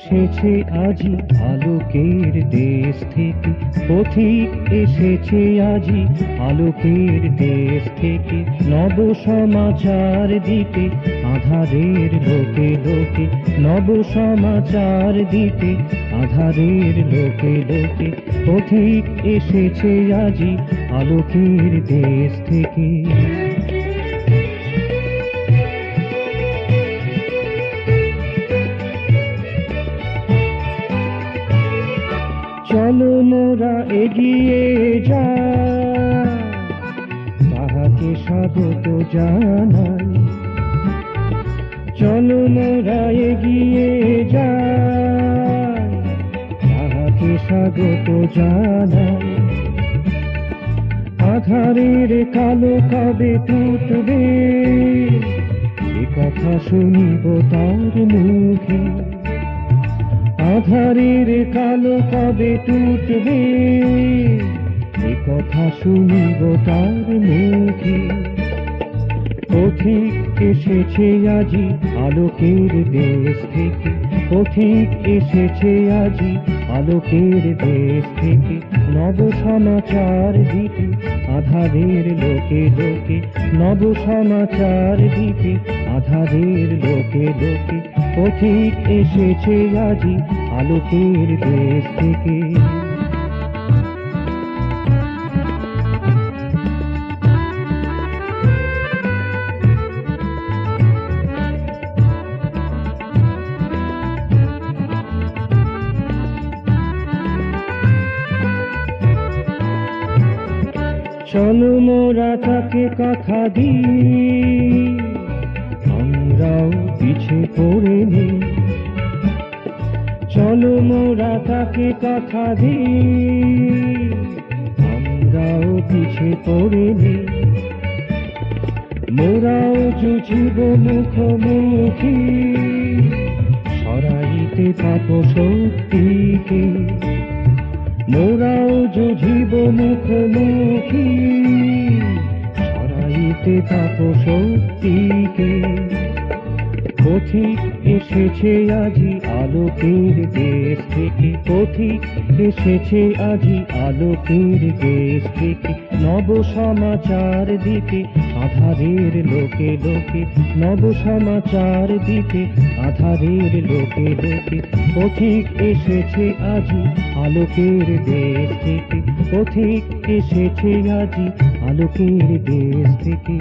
এসেছে আজি আলোকের দেশ থেকে, পথিক এসেছে আজি আলোকের দেশ থেকে, নব সমাচার দিতে আঁধারের লোকে লোকে, নব সমাচার দিতে আঁধারের লোকে লোকে, পথিক এসেছে আজি আলোকের দেশ থেকে। চলো মোরা এগিয়ে যাই, তাহাকে স্বাগত জানাই। চলো মোরা এগিয়ে যাই, তাহাকে স্বাগত জানাই। আধারের কালো কবে টুটবে, এ কথা শুনিব তার মুখে। আধারের কালো কবে টুটবে, এ কথা শুনিব তার মুখে। পথিক এসেছে আজি আলোকের দেশ থেকে, পথিক এসেছে আজি আলোকের দেশ থেকে, নব সমাচার দিতে আধারের লোকে লোকে, নব সমাচার দিতে আধারের লোকে লোকে, পথিক এসেছে আজি আলোকের দেশ থেকে। চলো মোরা তাকে কথা দিই, আমরাও পিছে পড়ে নেই। চলো মোরা তাকে কথা দিই, আমরাও পিছে পড়ে নেই। মোরাও জুঝিব মুখোমুখি, সরাইতে পাপ শক্তিকে। মোরাও জুঝিব মুখোমুখি, সরাইতে পাপ শক্তিকে। পথিক এসেছে আজি আলোকের দেশ থেকে, পথিক এসেছে আজি আলোকের দেশ থেকে, নব সমাচার দিতে আধারের লোকে লোকে, নব সমাচার দিতে আধারের লোকে লোকে, পথিক এসেছে আজি আলোকের দেশ থেকে, পথিক এসেছে আজি আলোকের দেশ থেকে।